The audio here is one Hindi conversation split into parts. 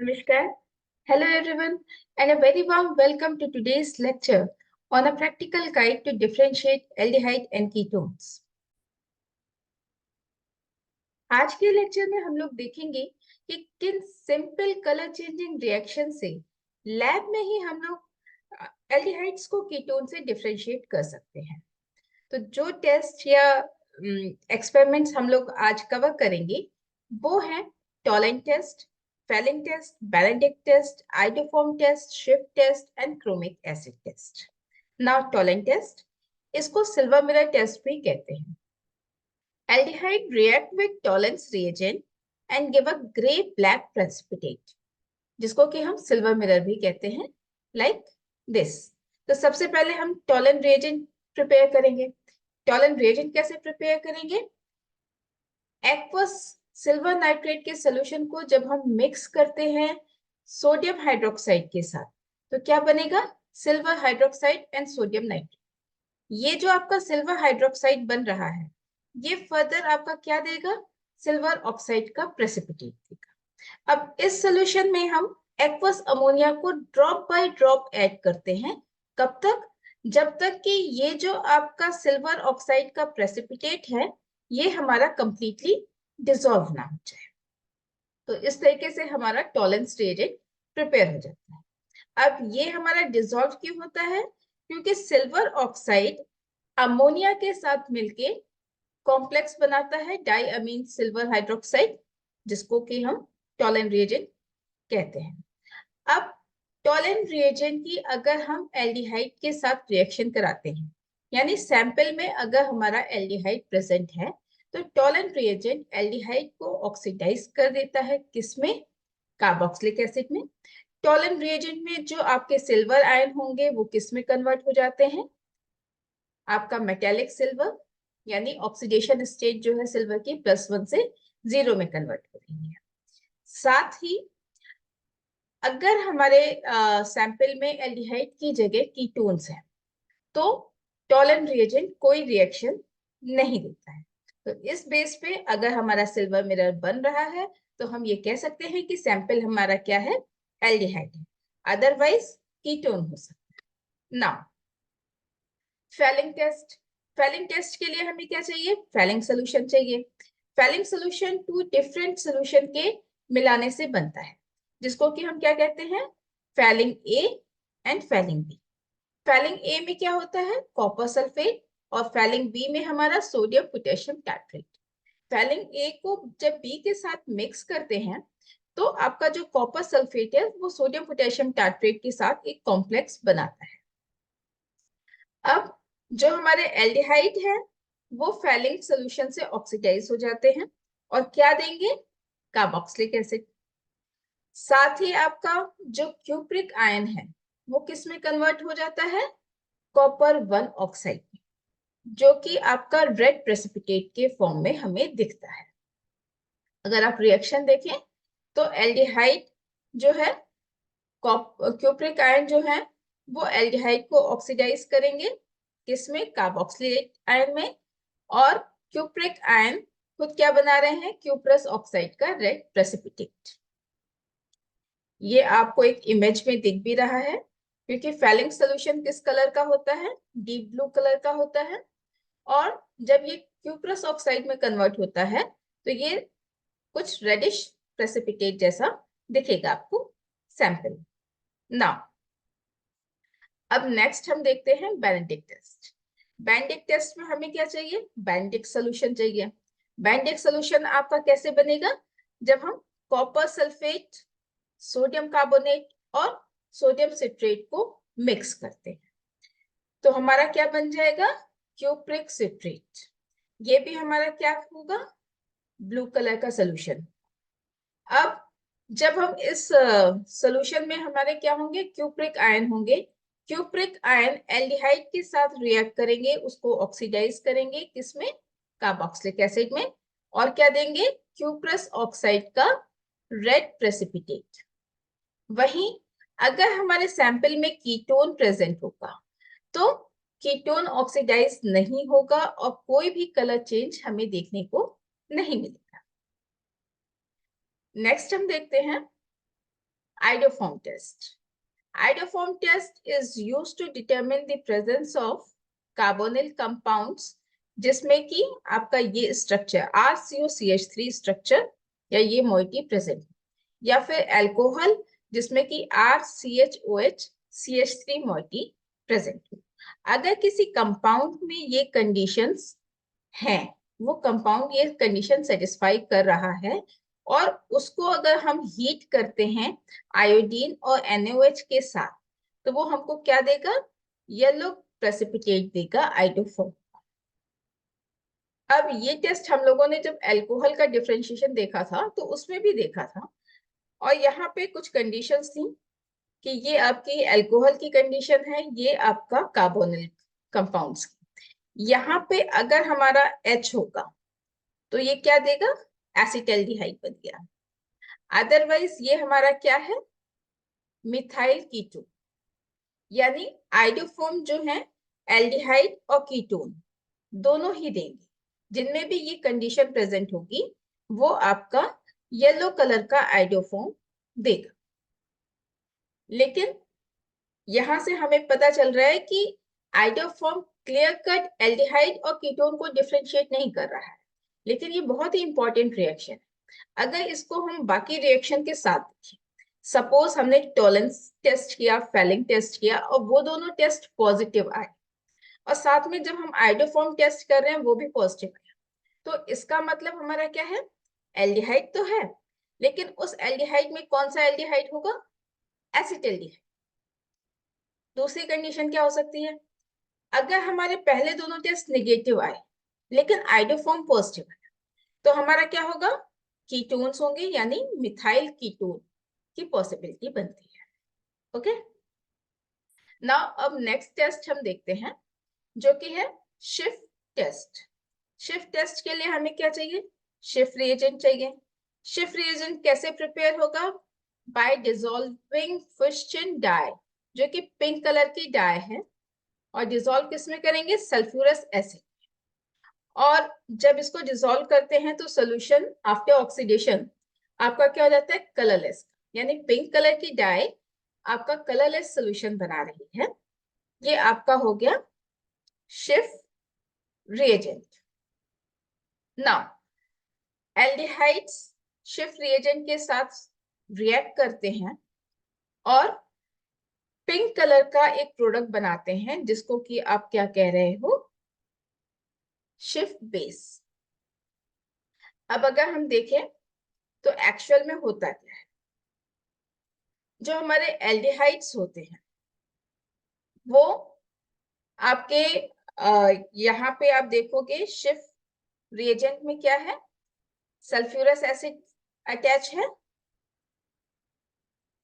Namaskar. Hello everyone and a very warm welcome to today's lecture on a practical guide to differentiate aldehyde and ketones. आज के लेक्चर में हम लोग देखेंगे कि किन सिंपल कलर चेंजिंग रिएक्शन से लैब में ही हम लोग एल्डिहाइड्स को कीटोन से डिफरेंशिएट कर सकते हैं। तो जो टेस्ट या एक्सपेरिमेंट्स हम लोग आज कवर करेंगे वो है Tollens test, Fehling test, Benedict test, iodoform test, शिफ्ट test and chromic acid test. Now Tollens test, इसको सिल्वर मिरर टेस्ट भी कहते हैं। Aldehyde react with Tollens reagent and give a gray-black precipitate, जिसको कि हम सिल्वर मिरर भी कहते हैं, like this. तो सबसे पहले हम टॉलन रिएजेंट प्रिपेयर करेंगे। टॉलन रिएजेंट कैसे प्रिपेयर करेंगे? एक्वस सिल्वर नाइट्रेट के सोल्यूशन को जब हम मिक्स करते हैं सोडियम हाइड्रोक्साइड के साथ, तो क्या बनेगा? Silver hydroxide and sodium nitrate. ये जो आपका सिल्वर हाइड्रोक्साइड बन रहा है, ये फर्दर आपका क्या देगा? सिल्वर ऑक्साइड का प्रेसिपिटेट देगा। अब इस सोल्यूशन में हम एक्वस अमोनिया को ड्रॉप बाय ड्रॉप ऐड करते हैं। कब तक? जब तक कि ये जो आपका सिल्वर ऑक्साइड का प्रेसिपिटेट है ये हमारा कंप्लीटली डिसॉल्व ना हो जाए। तो इस तरीके से हमारा टॉलेंस रिएजेंट प्रिपेयर हो जाता है। अब ये हमारा डिसॉल्व क्यों होता है? क्योंकि सिल्वर ऑक्साइड अमोनिया के साथ मिलके कॉम्प्लेक्स बनाता है डाइअमीन सिल्वर हाइड्रोक्साइड, जिसको कि हम टॉलन रिएजेंट कहते हैं। अब टॉलन रिएजेंट की अगर हम एल्डिहाइड के साथ रिएक्शन कराते हैं, यानी सैंपल में अगर हमारा एल्डिहाइड प्रेजेंट है, तो टॉलन रिएजेंट एल्डिहाइड को ऑक्सीडाइज कर देता है। किसमें? कार्बोक्सिलिक एसिड में। टॉलन रिएजेंट में जो आपके सिल्वर आयन होंगे वो किस में कन्वर्ट हो जाते हैं? आपका मेटेलिक सिल्वर, यानी ऑक्सीडेशन स्टेट जो है सिल्वर की +1 से 0 में कन्वर्ट हो रही है। साथ ही अगर हमारे सैंपल में एल्डिहाइड की जगह कीटोन्स है तो टॉलन रिएजेंट कोई रिएक्शन नहीं देता है। तो इस बेस पे अगर हमारा सिल्वर मिरर बन रहा है तो हम ये कह सकते हैं कि सैंपल हमारा क्या है? एल्डिहाइड है। अदरवाइज कीटोन हो सकता है। Now Fehling test. Fehling test के लिए हमें क्या चाहिए? फेलिंग सोल्यूशन चाहिए। Fehling solution two different solution के मिलाने से बनता है, जिसको कि हम क्या कहते हैं? Fehling A and Fehling B. Fehling A में क्या होता है? कॉपर सल्फेट, और फेलिंग बी में हमारा sodium potassium tartrate. Fehling A को जब बी के साथ मिक्स करते हैं तो आपका जो कॉपर सल्फेट है वो सोडियम पोटेशियम टाइट्रेट के साथ एक कॉम्प्लेक्स बनाता है। अब जो हमारे एल्डिहाइड है वो फेलिंग सोल्यूशन से ऑक्सीडाइज हो जाते हैं और क्या देंगे? Carboxylic acid. साथ ही आपका जो क्यूप्रिक आयन है वो किस में कन्वर्ट हो जाता है? कॉपर 1 ऑक्साइड, जो कि आपका रेड प्रेसिपिटेट के फॉर्म में हमें दिखता है। अगर आप रिएक्शन देखें तो एल्डिहाइड जो है, क्यूप्रिक आयन जो है वो एल्डिहाइड को ऑक्सीडाइज करेंगे किसमें? कार्बोक्सिलेट आयन में। और क्यूप्रिक आयन खुद क्या बना रहे हैं? क्यूप्रस ऑक्साइड का रेड प्रेसिपिटेट। ये आपको एक इमेज में दिख भी रहा है, क्योंकि फेलिंग सोल्यूशन किस कलर का होता है? डीप ब्लू कलर का होता है। और जब ये क्यूप्रस ऑक्साइड में कन्वर्ट होता है तो ये कुछ रेडिश प्रेसिपिटेट जैसा दिखेगा आपको सैंपल। नाउ अब नेक्स्ट हम देखते हैं बेनेडिक्ट टेस्ट। बेनेडिक्ट टेस्ट में हमें क्या चाहिए? बेनेडिक्ट सोल्यूशन चाहिए। बेनेडिक्ट सोल्यूशन आपका कैसे बनेगा? जब हम कॉपर सल्फेट, सोडियम कार्बोनेट और सोडियम सिट्रेट को मिक्स करते हैं तो हमारा क्या बन जाएगा? Cupric citrate. ये भी हमारा क्या होगा? ब्लू कलर का सोल्यूशन। अब जब हम इस सोल्यूशन में हमारे क्या होंगे? क्यूप्रिक आयन होंगे। क्यूप्रिक आयन एल्डिहाइड के साथ रिएक्ट करेंगे, उसको ऑक्सीडाइज करेंगे किसमें? कार्बोक्सिलिक एसिड में। और क्या देंगे? क्यूप्रस ऑक्साइड का रेड प्रेसिपिटेट। वहीं अगर हमारे सैंपल में कीटोन प्रेजेंट होगा तो कीटोन ऑक्सीडाइज नहीं होगा और कोई भी कलर चेंज हमें देखने को नहीं मिलेगा। नेक्स्ट हम देखते हैं Iodoform test. Iodoform test is used to determine the presence of carbonyl compounds, जिसमें कि आपका ये स्ट्रक्चर RCOCH3 स्ट्रक्चर या ये मोइटी प्रेजेंट, या फिर अल्कोहल जिसमें कि RCHOH CH3 मोइटी प्रेजेंट। अगर किसी कंपाउंड में ये कंडीशंस हैं, वो कंपाउंड ये कंडीशन सेटिस्फाई कर रहा है, और उसको अगर हम हीट करते हैं आयोडीन और NaOH के साथ, तो वो हमको क्या देगा? येलो प्रेसिपिटेट देगा, आइडोफॉर्म। अब ये टेस्ट हम लोगों ने जब अल्कोहल का डिफरेंशिएशन देखा था तो उसमें भी देखा था, और यहाँ पे कुछ कंडीशंस थी कि ये आपकी अल्कोहल की कंडीशन है, ये आपका कार्बोनिल कंपाउंड्स की। यहाँ पे अगर हमारा H होगा तो ये क्या देगा? एसिटल्डिहाइड बन गया। अदरवाइज ये हमारा क्या है? Methyl ketone. यानी आइडोफॉर्म जो है एल्डिहाइड और कीटोन दोनों ही देंगे। जिनमें भी ये कंडीशन प्रेजेंट होगी वो आपका येलो कलर का आइडोफॉर्म देगा। लेकिन यहां से हमें पता चल रहा है कि आइडोफॉर्म क्लियर कट एल्डिहाइड और कीटोन को डिफरेंशिएट नहीं कर रहा है, लेकिन ये बहुत ही इंपॉर्टेंट रिएक्शन है। अगर इसको हम बाकी रिएक्शन के साथ देखें, सपोज हमने टॉलेंस टेस्ट किया, फेलिंग टेस्ट किया, और वो दोनों टेस्ट पॉजिटिव आए, और साथ में जब हम आइडोफॉर्म टेस्ट कर रहे हैं वो भी पॉजिटिव आया, तो इसका मतलब हमारा क्या है? एल्डिहाइड तो है, लेकिन उस एल्डिहाइड में कौन सा एल्डिहाइड होगा? एसिटल्डिहाइड। दूसरी कंडीशन क्या हो सकती है? अगर हमारे पहले दोनों टेस्ट नेगेटिव आए लेकिन आइडोफॉर्म पॉजिटिव आया, तो हमारा क्या होगा? कीटोन्स होंगे, यानी मिथाइल कीटोन की पॉसिबिलिटी बनती है। ओके, नाउ अब नेक्स्ट टेस्ट हम देखते हैं, जो कि है शिफ्ट टेस्ट। शिफ्ट टेस्ट के लिए हमें क्या चाहिए? शिफ्ट रिएजेंट चाहिए। शिफ्ट रिएजेंट कैसे प्रिपेयर होगा? बाय डिसॉल्विंग फिश्चन डाई, जो कि पिंक कलर की डाई है, और डिसॉल्व किसमें करेंगे? Sulphurous acid. और जब इसको डिसॉल्व करते हैं तो सोल्यूशन आफ्टर ऑक्सीडेशन आपका क्या हो जाता है? कलरलेस। यानी पिंक कलर की डाई आपका कलरलेस सोल्यूशन बना रही है। ये आपका हो गया shift reagent. Now aldehydes shift reagent के साथ रिएक्ट करते हैं और पिंक कलर का एक प्रोडक्ट बनाते हैं, जिसको कि आप क्या कह रहे हो? Shift base. अब अगर हम देखें तो एक्चुअल में होता क्या है? जो हमारे एल्डिहाइड्स होते हैं वो आपके यहाँ पे आप देखोगे शिफ्ट रिएजेंट में क्या है? सल्फ्यूरस एसिड अटैच है।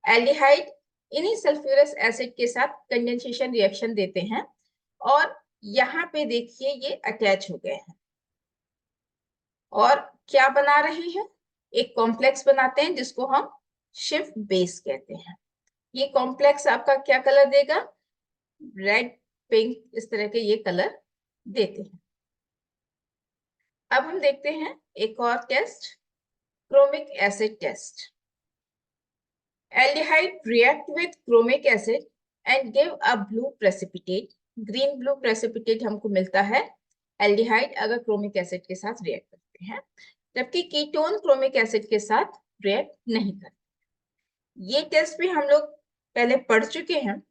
एल्डिहाइड इन्हीं सल्फ्यूरस एसिड के साथ कंडेंसेशन रिएक्शन देते हैं, और यहाँ पे देखिए ये अटैच हो गए हैं, और क्या बना रहे हैं? एक कॉम्प्लेक्स बनाते हैं जिसको हम शिफ्ट बेस कहते हैं। ये कॉम्प्लेक्स आपका क्या कलर देगा? रेड, पिंक, इस तरह के ये कलर देते हैं। अब हम देखते हैं एक और test, chromic acid test. Aldehyde react with chromic acid and give a blue precipitate. Green blue precipitate हमको मिलता है एल्डिहाइड अगर क्रोमिक एसिड के साथ रिएक्ट करते हैं, जबकि कीटोन क्रोमिक एसिड के साथ रिएक्ट नहीं करते। ये टेस्ट भी हम लोग पहले पढ़ चुके हैं।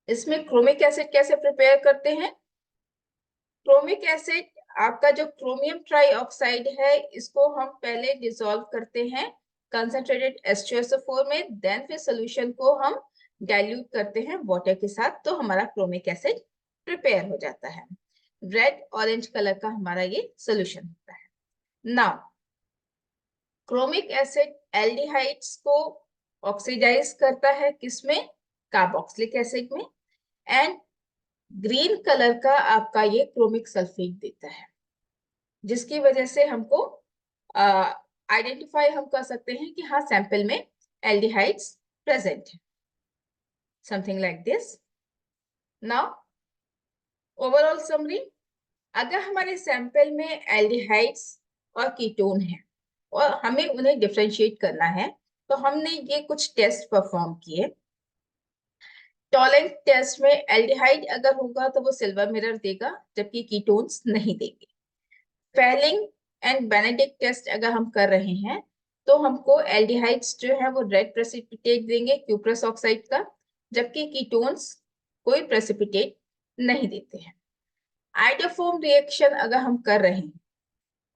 इसमें क्रोमिक एसिड कैसे प्रिपेयर करते हैं? क्रोमिक एसिड आपका जो क्रोमियम ट्राईऑक्साइड है, इसको हम पहले डिसॉल्व करते हैं कंसंट्रेटेड H2SO4 में, देन फिर सोल्यूशन को हम डाइल्यूट करते हैं वाटर के साथ, तो हमारा क्रोमिक एसिड प्रिपेयर हो जाता है। रेड ऑरेंज कलर का हमारा ये सोल्यूशन होता है। नाउ क्रोमिक एसिड एल्डिहाइड्स को ऑक्सीडाइज करता है किसमें? कार्बोक्सिलिक एसिड में, एंड ग्रीन कलर का आपका ये क्रोमिक सल्फेट देता है, जिसकी वजह से हमको आइडेंटिफाई हम कर सकते हैं कि हाँ सैंपल में एल्डिहाइड्स प्रेजेंट है, something like this. Now overall summary, अगर हमारे सैंपल में एल्डिहाइड्स और कीटोन है और हमें उन्हें डिफरेंशिएट करना है, तो हमने ये कुछ टेस्ट परफॉर्म किए। टॉलेंट टेस्ट में एल्डिहाइड अगर होगा तो वो सिल्वर मिरर देगा, जबकि कीटोन्स नहीं देंगे। फेलिंग एंड बेनेडिक्ट टेस्ट अगर हम कर रहे हैं तो हमको एल्डिहाइड्स जो है वो रेड प्रेसिपिटेट देंगे, क्यूप्रस ऑक्साइड का, जबकि कीटोन्स कोई प्रेसिपिटेट नहीं देते हैं। आइडियोफॉर्म रिएक्शन अगर हम कर रहे हैं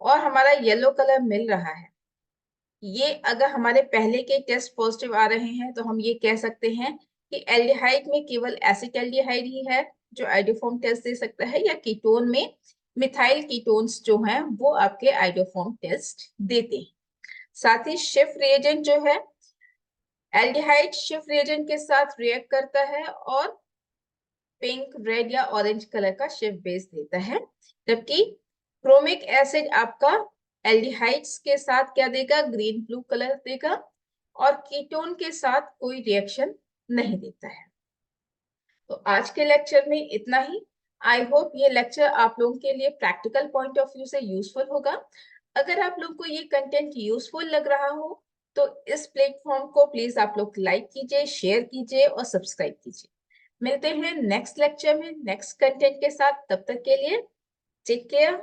और हमारा येलो कलर मिल रहा है, ये अगर हमारे पहले के टेस्ट पॉजिटिव आ रहे हैं तो हम ये कह सकते हैं कि एल्डिहाइड में केवल एसिटाल्डिहाइड ही है जो आइडियोफॉर्म टेस्ट दे सकता है, या कीटोन में मिथाइल कीटोन्स जो हैं वो आपके आइडियोफॉर्म टेस्ट देते हैं। साथ ही शिफ्ट रिएजेंट जो है, एल्डिहाइड शिफ्ट रिएजेंट के साथ रिएक्ट करता है और पिंक, रेड या ऑरेंज कलर का शिफ्ट बेस देता है, जबकि क्रोमिक एसिड आपका एल्डिहाइड्स के साथ क्या देगा, ग्रीन ब्लू कलर देगा, और कीटोन के साथ कोई रिएक्शन नहीं देता है। तो आज के लेक्चर में इतना ही। आई होप ये लेक्चर आप लोगों के लिए प्रैक्टिकल पॉइंट ऑफ व्यू से यूजफुल होगा। अगर आप लोगों को ये कंटेंट यूजफुल लग रहा हो तो इस प्लेटफॉर्म को प्लीज आप लोग लाइक कीजिए, शेयर कीजिए और सब्सक्राइब कीजिए। मिलते हैं नेक्स्ट लेक्चर में नेक्स्ट कंटेंट के साथ। तब तक के लिए टेक केयर।